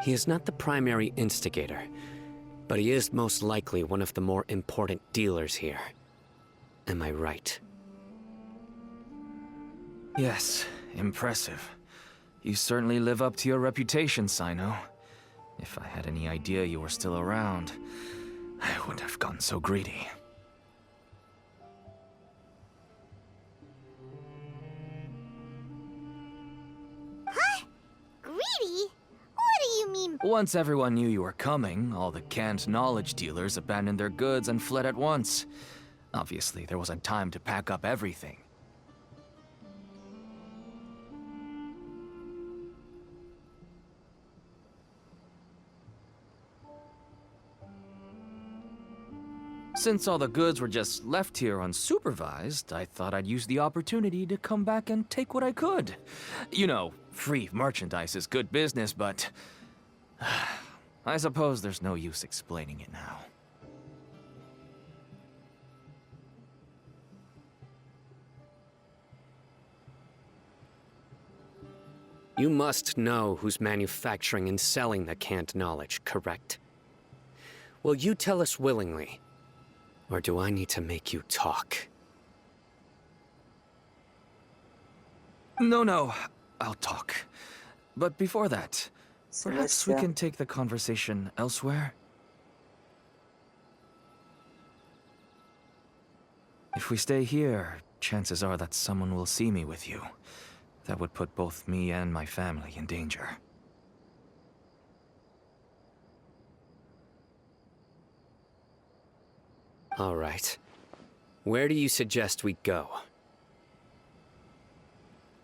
He is not the primary instigator, but he is most likely one of the more important dealers here. Am I right? Yes, impressive. You certainly live up to your reputation, Sino. If I had any idea you were still around, I wouldn't have gotten so greedy. Huh? Greedy? What do you mean? Once everyone knew you were coming, all the canned knowledge dealers abandoned their goods and fled at once. Obviously, there wasn't time to pack up everything. Since all the goods were just left here unsupervised, I thought I'd use the opportunity to come back and take what I could. You know, free merchandise is good business, but I suppose there's no use explaining it now. You must know who's manufacturing and selling the canned knowledge, correct? Will you tell us willingly? Or do I need to make you talk? No, I'll talk. But before that, perhaps we Celestia. can take the conversation elsewhere? If we stay here, chances are that someone will see me with you. That would put both me and my family in danger. All right. Where do you suggest we go?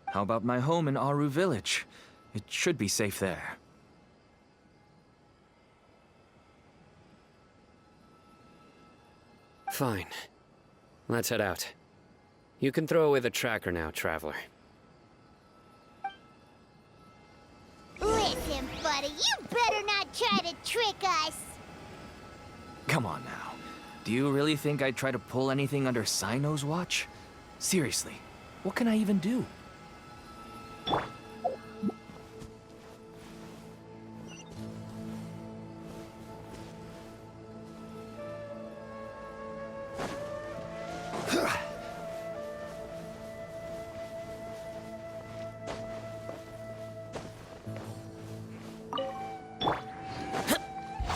How about my home in Aru Village? It should be safe there. Fine. Let's head out. You can throw away the tracker now, traveler. Listen, buddy, you better not try to trick us. Come on now. Do you really think I'd try to pull anything under Sino's watch? Seriously, what can I even do?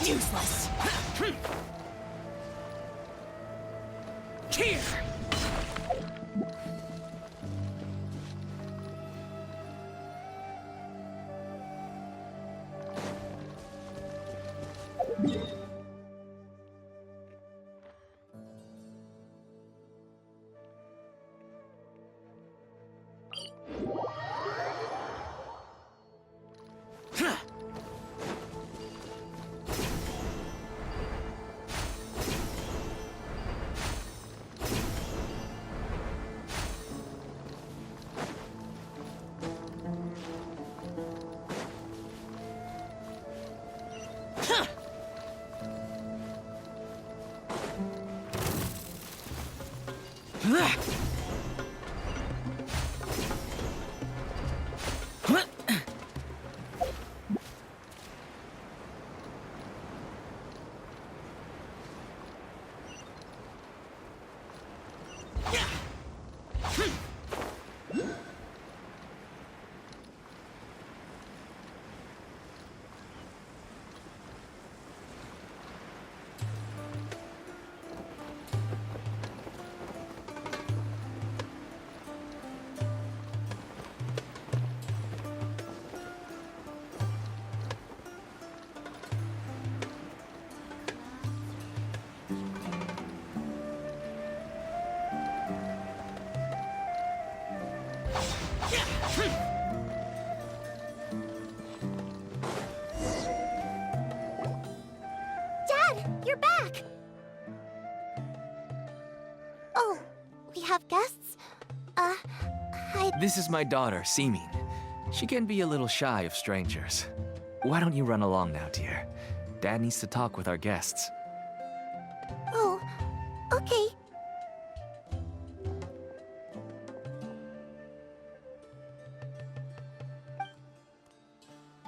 Useless. Here! Dad, you're back. Oh, we have guests? This is my daughter, Seemin. She can be a little shy of strangers. Why don't you run along now, dear? Dad needs to talk with our guests. Oh, okay.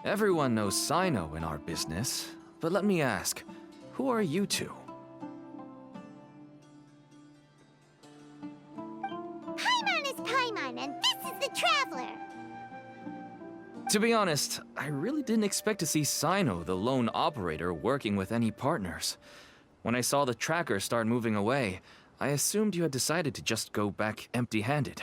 Everyone knows Sino in our business, but let me ask, who are you two? Paimon is Paimon, and this is the Traveler. To be honest, I really didn't expect to see Sino, the lone operator, working with any partners. When I saw the tracker start moving away, I assumed you had decided to just go back empty-handed.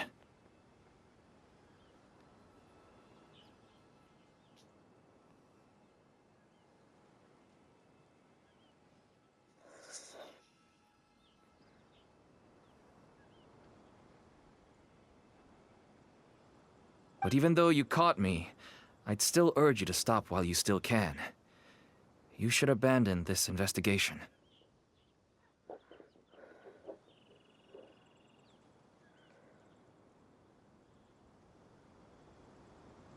But even though you caught me, I'd still urge you to stop while you still can. You should abandon this investigation.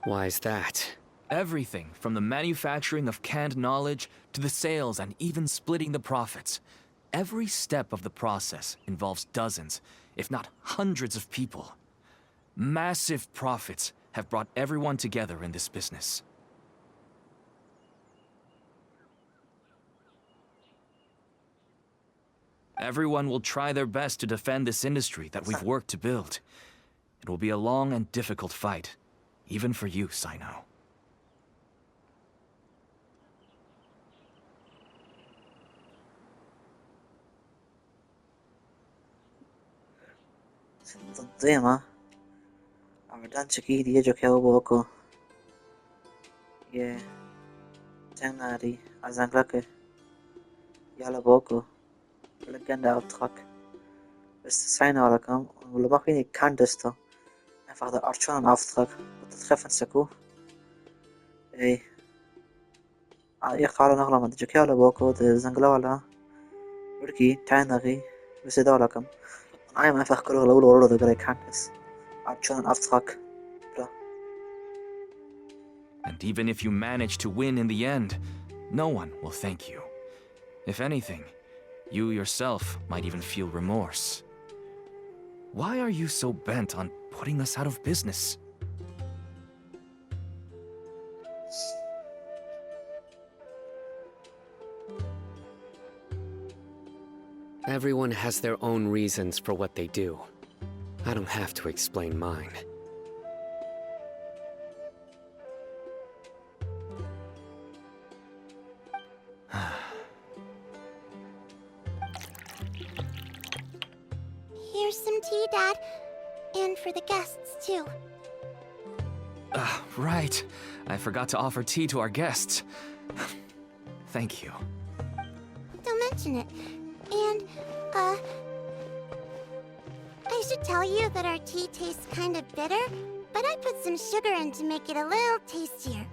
Why is that? Everything from the manufacturing of canned knowledge to the sales and even splitting the profits. Every step of the process involves dozens, if not hundreds of people. Massive profits have brought everyone together in this business. Everyone will try their best to defend this industry that we've worked to build. It will be a long and difficult fight, even for you, Sino. Zema, avranci chi di giochiamo poco. Yeah, January, Azanglake, Yala Boko, Legenda Auftrag. Bis das Feine kam und wir machen nicht kanntest. Einfach der Archon-Auftrag. Und das treffen Saku. Ey. Ich habe noch mal die Jokiala Boko, die Zanglala. Wirklich, January, bis da kam. Und einem einfach gerade Lolo der gerade kanntest. Archon-Auftrag. And even if you manage to win in the end, no one will thank you. If anything, you yourself might even feel remorse. Why are you so bent on putting us out of business? Everyone has their own reasons for what they do. I don't have to explain mine. Here's some tea, Dad. And for the guests, too. Right. I forgot to offer tea to our guests. Thank you. Don't mention it. And, I should tell you that our tea tastes kind of bitter, but I put some sugar in to make it a little tastier.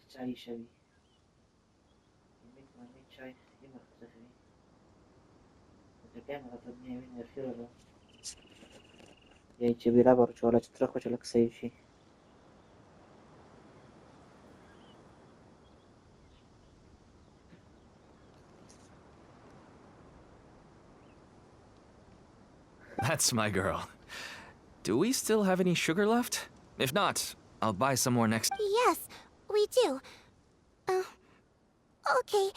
Chai شوي يميت مرمي chai يمر خزفي كان غطبني من الفيرو يا تبي رابر ولا تترخو لك سيفي That's my girl. Do we still have any sugar left? If not, I'll buy some more next. Yes, we do. Okay.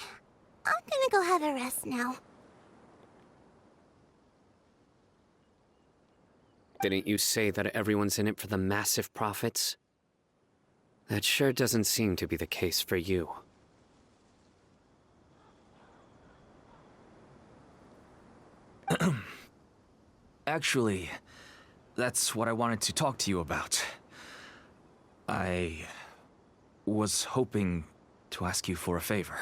I'm gonna go have a rest now. Didn't you say that everyone's in it for the massive profits? That sure doesn't seem to be the case for you. Actually, that's what I wanted to talk to you about. I was hoping to ask you for a favor.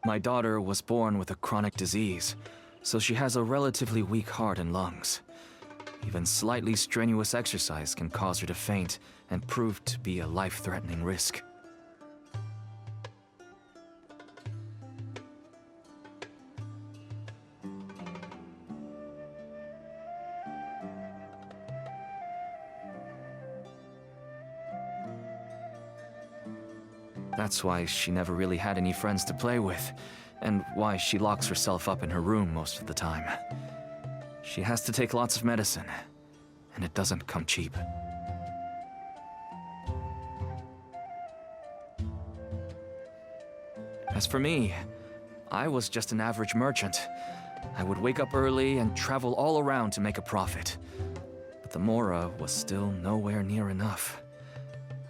My daughter was born with a chronic disease, so she has a relatively weak heart and lungs. Even slightly strenuous exercise can cause her to faint and prove to be a life-threatening risk. That's why she never really had any friends to play with, and why she locks herself up in her room most of the time. She has to take lots of medicine, and it doesn't come cheap. As for me, I was just an average merchant. I would wake up early and travel all around to make a profit. But the Mora was still nowhere near enough.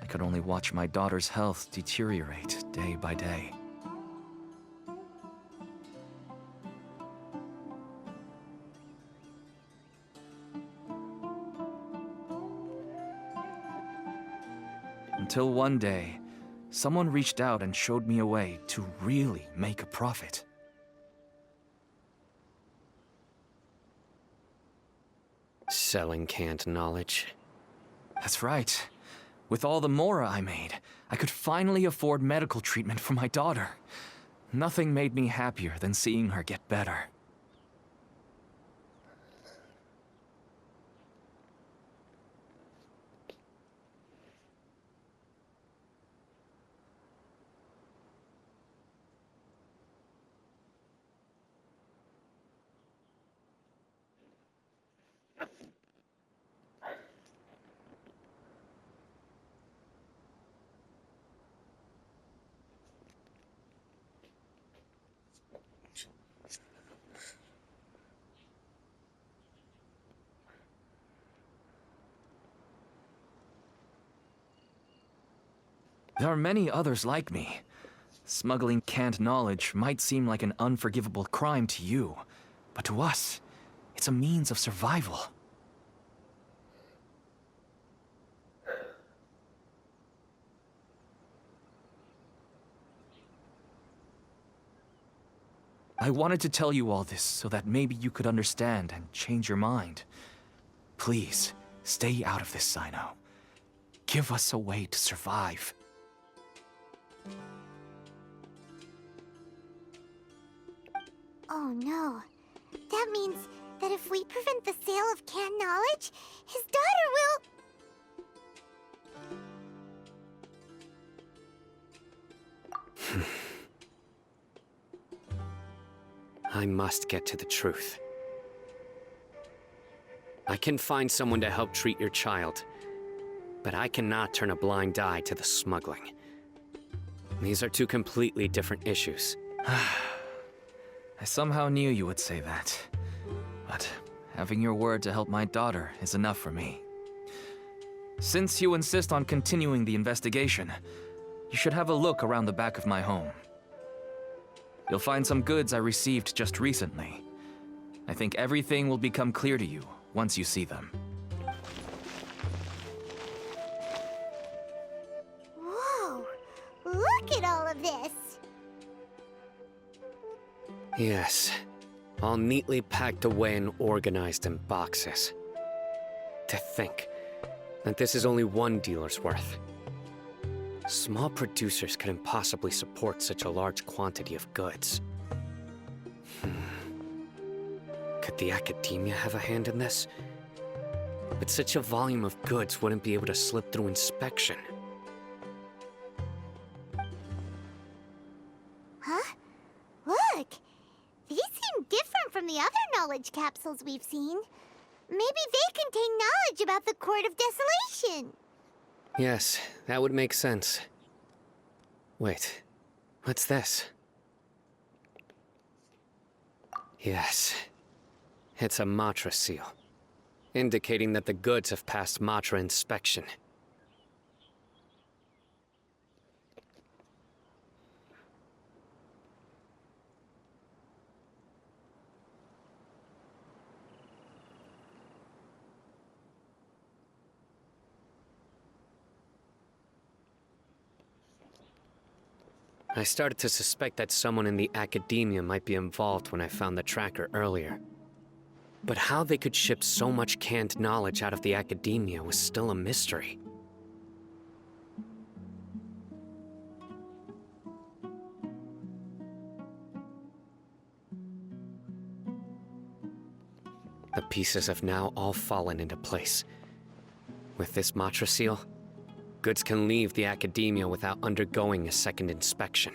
I could only watch my daughter's health deteriorate day by day. Until one day, someone reached out and showed me a way to really make a profit. Selling canned knowledge. That's right. With all the Mora I made, I could finally afford medical treatment for my daughter. Nothing made me happier than seeing her get better. There are many others like me. Smuggling canned knowledge might seem like an unforgivable crime to you, but to us, it's a means of survival. I wanted to tell you all this so that maybe you could understand and change your mind. Please, stay out of this, Sino. Give us a way to survive. Oh no. That means that if we prevent the sale of canned knowledge, his daughter will... I must get to the truth. I can find someone to help treat your child, but I cannot turn a blind eye to the smuggling. These are two completely different issues. I somehow knew you would say that. But having your word to help my daughter is enough for me. Since you insist on continuing the investigation, you should have a look around the back of my home. You'll find some goods I received just recently. I think everything will become clear to you once you see them. Whoa! Look at all of this! Yes, all neatly packed away and organized in boxes. To think that this is only one dealer's worth. Small producers couldn't possibly support such a large quantity of goods. Could the academia have a hand in this? But such a volume of goods wouldn't be able to slip through inspection. Huh? Look! These seem different from the other knowledge capsules we've seen. Maybe they contain knowledge about the Court of Desolation. Yes, that would make sense. Wait, what's this? Yes, it's a Matra seal, indicating that the goods have passed Matra inspection. I started to suspect that someone in the academia might be involved when I found the tracker earlier. But how they could ship so much canned knowledge out of the academia was still a mystery. The pieces have now all fallen into place. With this Matra seal, goods can leave the academia without undergoing a second inspection.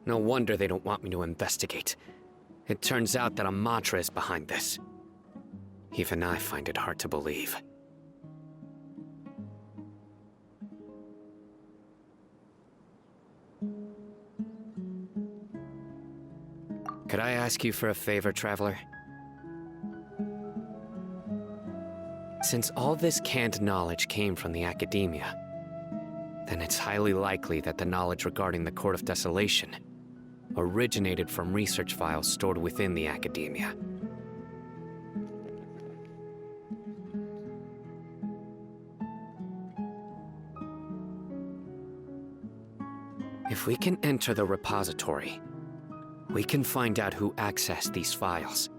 No wonder they don't want me to investigate. It turns out that a mantra is behind this. Even I find it hard to believe. Could I ask you for a favor, Traveler? Since all this canned knowledge came from the academia, then it's highly likely that the knowledge regarding the Court of Desolation originated from research files stored within the academia. If we can enter the repository, we can find out who accessed these files.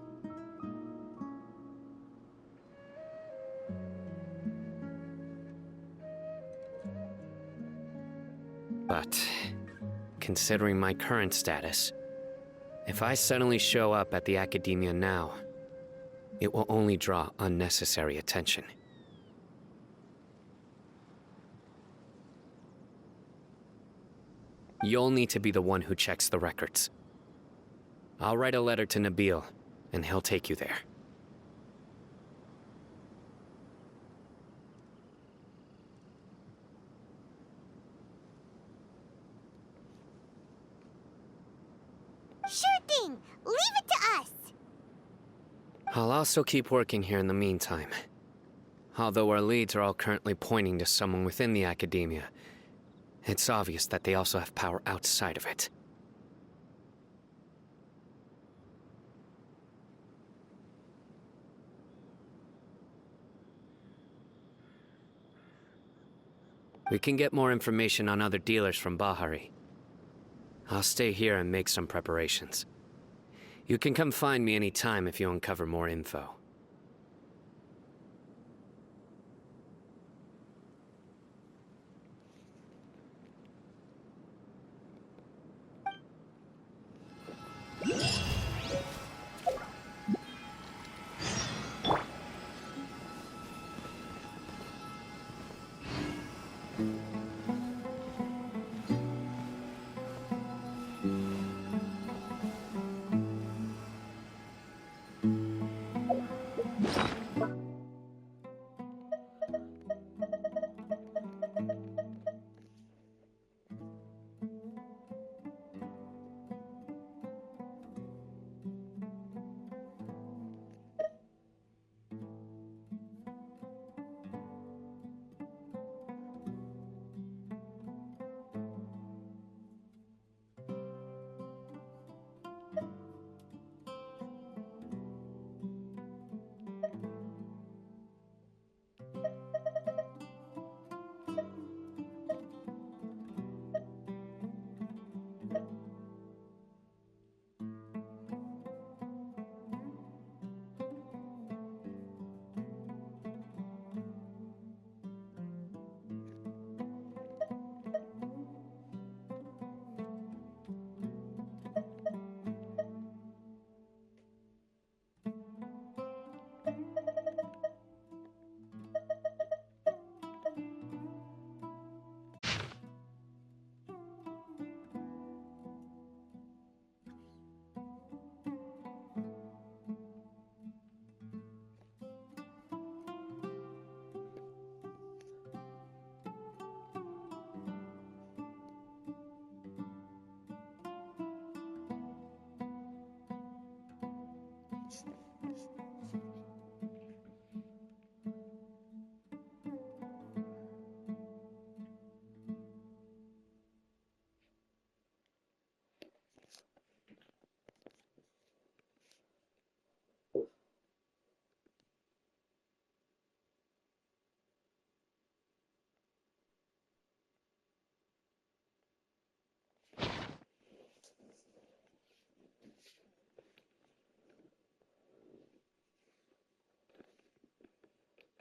But, considering my current status, if I suddenly show up at the academia now, it will only draw unnecessary attention. You'll need to be the one who checks the records. I'll write a letter to Nabil, and he'll take you there. Sure thing! Leave it to us! I'll also keep working here in the meantime. Although our leads are all currently pointing to someone within the academia, it's obvious that they also have power outside of it. We can get more information on other dealers from Bahari. I'll stay here and make some preparations. You can come find me anytime if you uncover more info.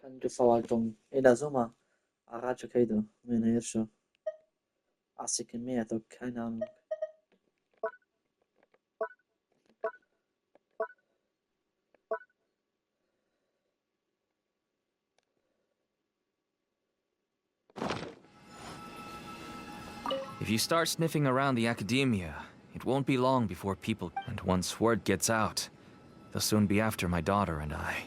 Kan du fáilm ina zuma a radicado mina seo as ik mé ook kein Ahnung. If you start sniffing around the academia, it won't be long before people... And once word gets out, they'll soon be after my daughter and I.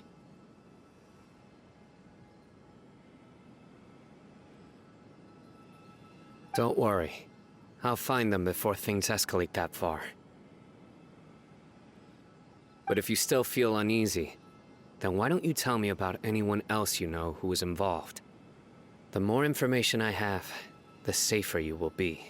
Don't worry. I'll find them before things escalate that far. But if you still feel uneasy, then why don't you tell me about anyone else you know who was involved? The more information I have, the safer you will be.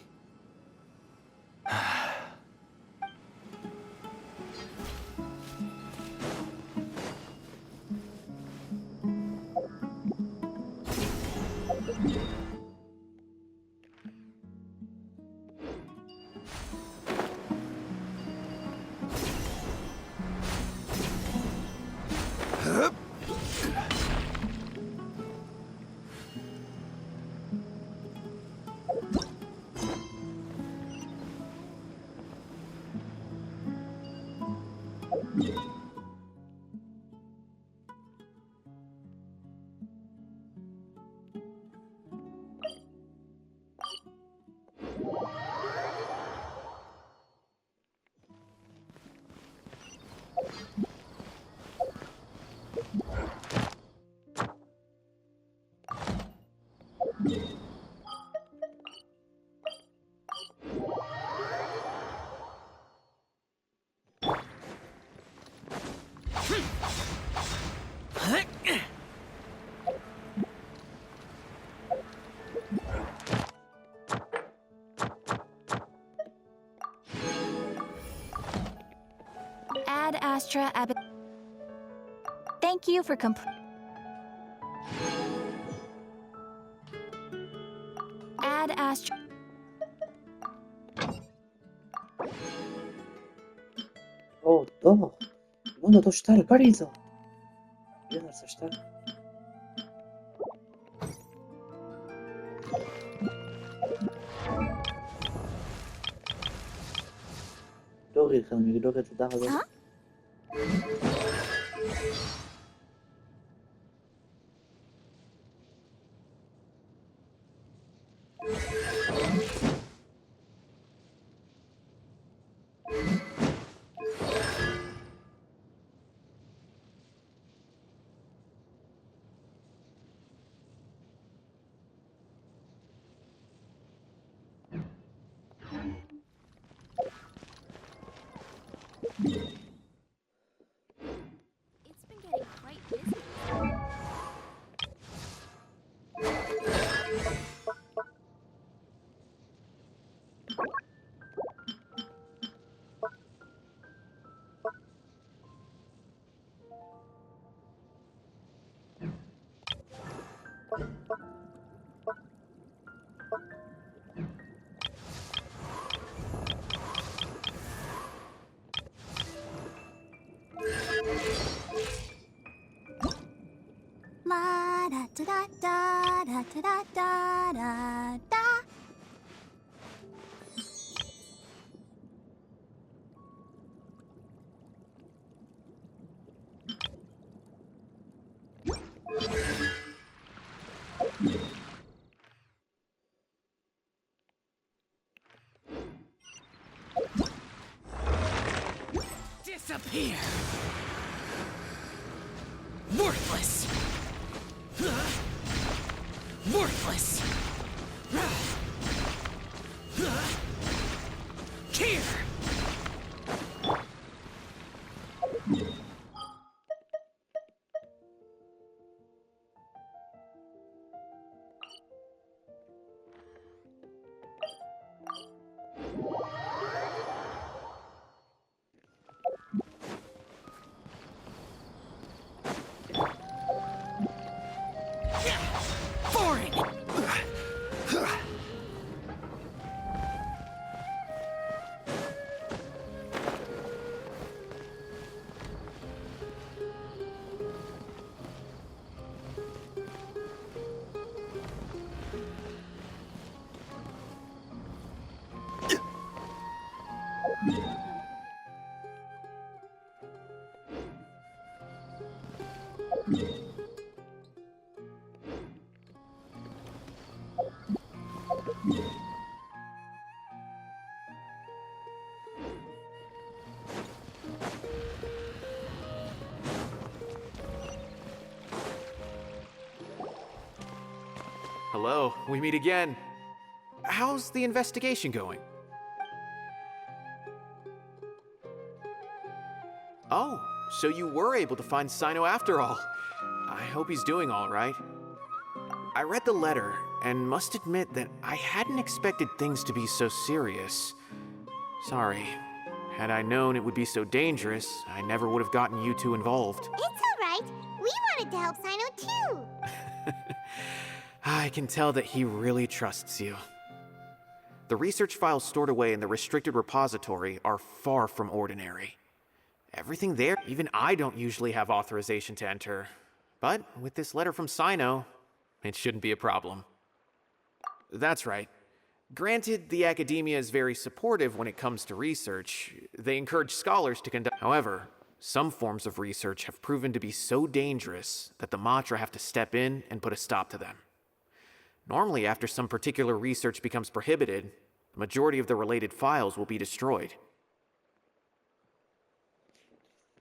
Ad Astra Ab. Thank you for Ad Astra. O, to! Wygląda to sztal, bardzo! Wiele co sztal. Dory, mi dory to dało. Huh? It's been getting quite busy. La da da da da da da da da da. Disappear! Worthless! Worthless! Here! Foreign! Hello, we meet again. How's the investigation going? Oh, so you were able to find Sino after all. I hope he's doing all right. I read the letter and must admit that I hadn't expected things to be so serious. Sorry. Had I known it would be so dangerous, I never would have gotten you two involved. It's alright. We wanted to help Sino too. I can tell that he really trusts you. The research files stored away in the restricted repository are far from ordinary. Everything there, even I don't usually have authorization to enter. But with this letter from Sino, it shouldn't be a problem. That's right. Granted, the academia is very supportive when it comes to research. They encourage scholars to conduct. However, some forms of research have proven to be so dangerous that the Matra have to step in and put a stop to them. Normally, after some particular research becomes prohibited, the majority of the related files will be destroyed.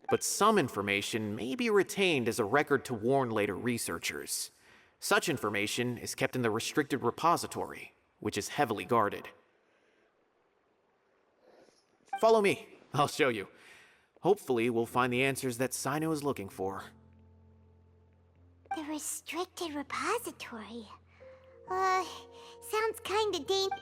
But some information may be retained as a record to warn later researchers. Such information is kept in the restricted repository, which is heavily guarded. Follow me. I'll show you. Hopefully, we'll find the answers that Sino is looking for. The restricted repository. Sounds kinda dangerous.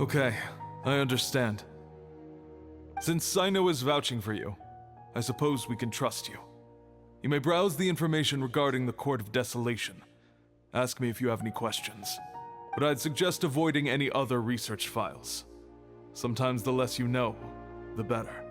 Okay, I understand. Since Sino is vouching for you, I suppose we can trust you. You may browse the information regarding the Court of Desolation. Ask me if you have any questions. But I'd suggest avoiding any other research files. Sometimes the less you know, the better.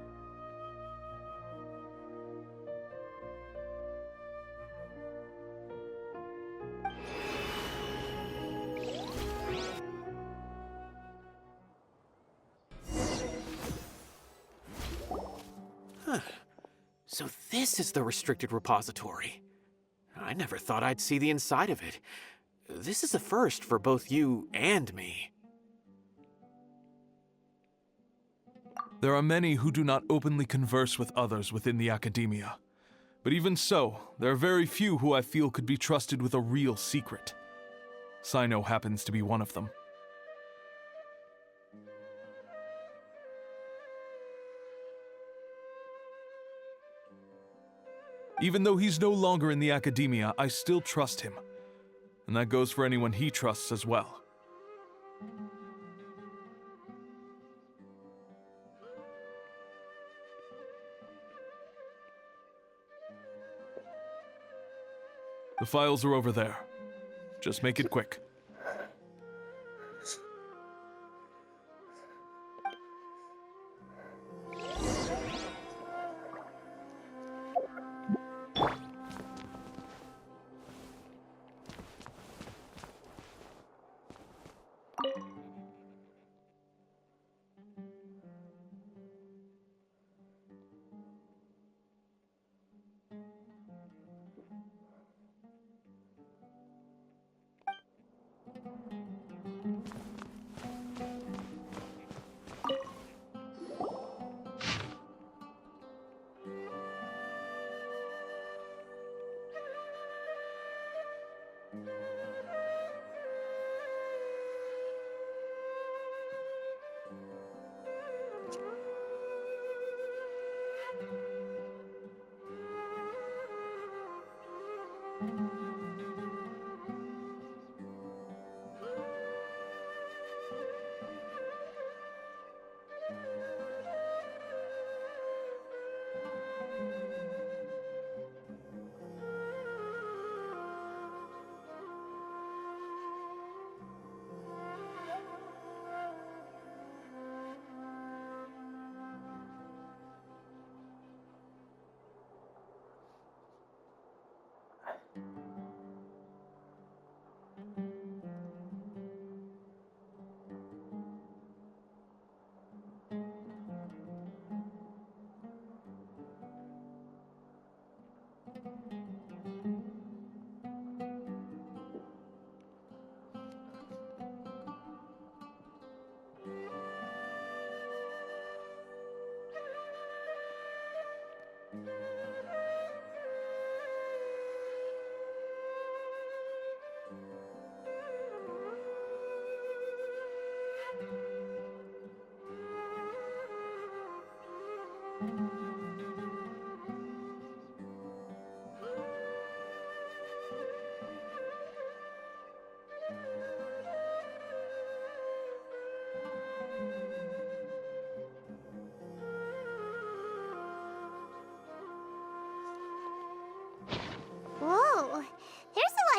So this is the restricted repository. I never thought I'd see the inside of it. This is a first for both you and me. There are many who do not openly converse with others within the academia. But even so, there are very few who I feel could be trusted with a real secret. Sino happens to be one of them. Even though he's no longer in the academia, I still trust him. And that goes for anyone he trusts as well. The files are over there. Just make it quick.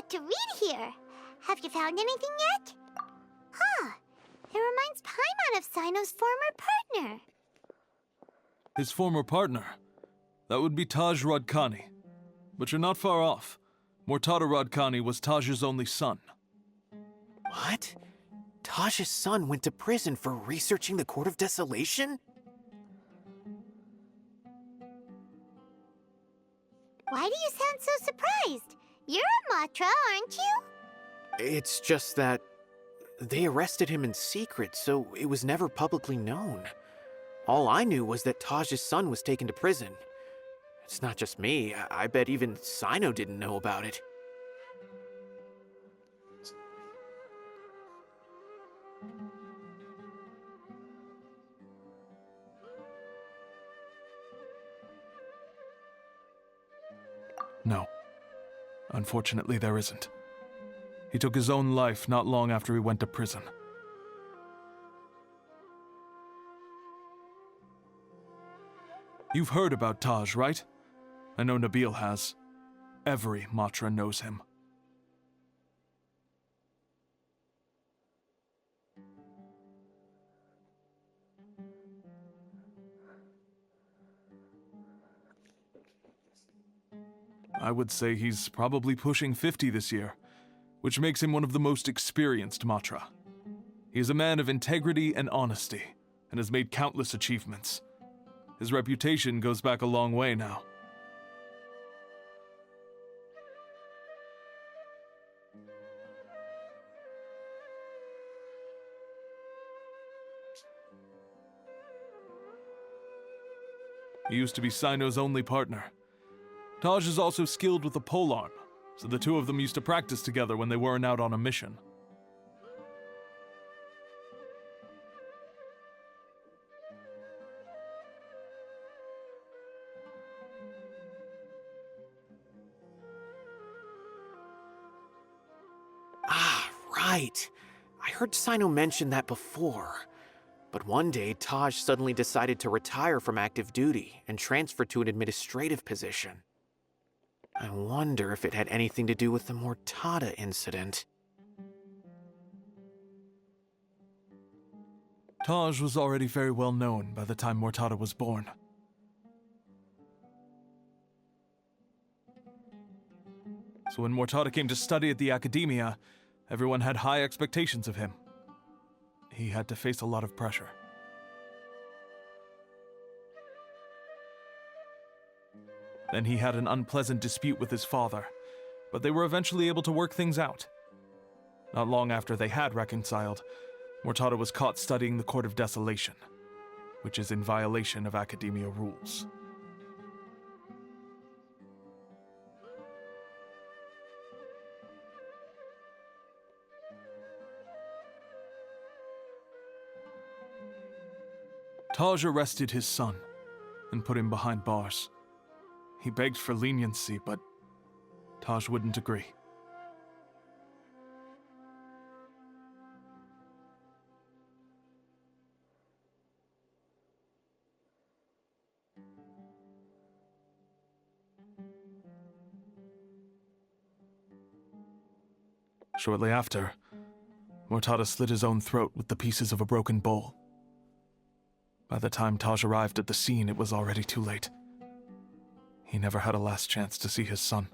lot to read here. Have you found anything yet? Huh. It reminds Paimon of Sino's former partner. His former partner? That would be Taj Radkani. But you're not far off. Mortada Radkani was Taj's only son. What? Taj's son went to prison for researching the Court of Desolation? Why do you sound so surprised? You're a Matra, aren't you? It's just that they arrested him in secret, so it was never publicly known. All I knew was that Taj's son was taken to prison. It's not just me. I bet even Sino didn't know about it. No. Unfortunately, there isn't. He took his own life not long after he went to prison. You've heard about Taj, right? I know Nabil has. Every Matra knows him. I would say he's probably pushing 50 this year, which makes him one of the most experienced Matra. He is a man of integrity and honesty, and has made countless achievements. His reputation goes back a long way now. He used to be Sino's only partner. Taj is also skilled with the polearm, so the two of them used to practice together when they weren't out on a mission. Ah, right. I heard Sino mention that before. But one day, Taj suddenly decided to retire from active duty and transfer to an administrative position. I wonder if it had anything to do with the Mortada incident. Taj was already very well known by the time Mortada was born. So when Mortada came to study at the academia, everyone had high expectations of him. He had to face a lot of pressure. Then he had an unpleasant dispute with his father, but they were eventually able to work things out. Not long after they had reconciled, Mortada was caught studying the Court of Desolation, which is in violation of academia rules. Taj arrested his son and put him behind bars. He begged for leniency, but Taj wouldn't agree. Shortly after, Mortada slit his own throat with the pieces of a broken bowl. By the time Taj arrived at the scene, it was already too late. He never had a last chance to see his son.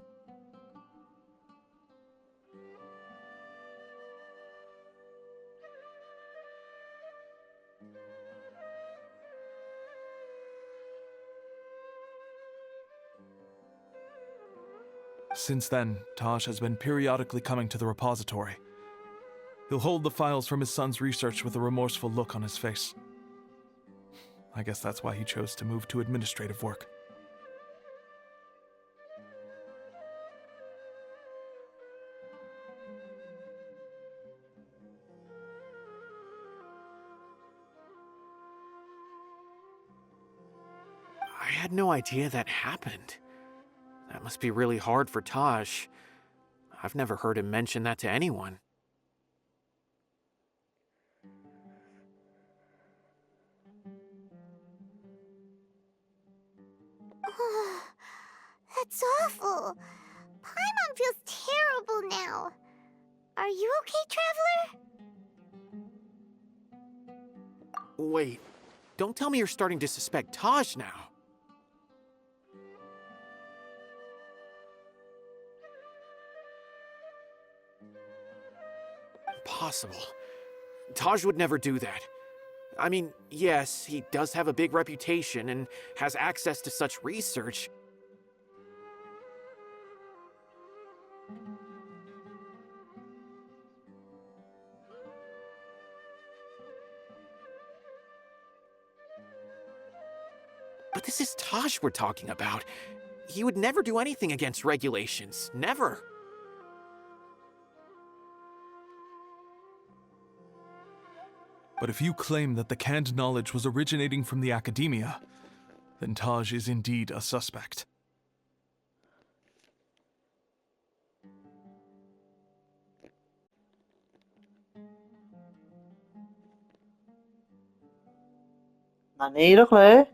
Since then, Taj has been periodically coming to the repository. He'll hold the files from his son's research with a remorseful look on his face. I guess that's why he chose to move to administrative work. I had no idea that happened. That must be really hard for Taj. I've never heard him mention that to anyone. That's awful. Paimon feels terrible now. Are you okay, Traveler? Wait, don't tell me you're starting to suspect Taj now. Impossible. Taj would never do that. I mean, yes, he does have a big reputation and has access to such research. But this is Taj we're talking about. He would never do anything against regulations. Never. But if you claim that the canned knowledge was originating from the academia, then Taj is indeed a suspect. Na níireach le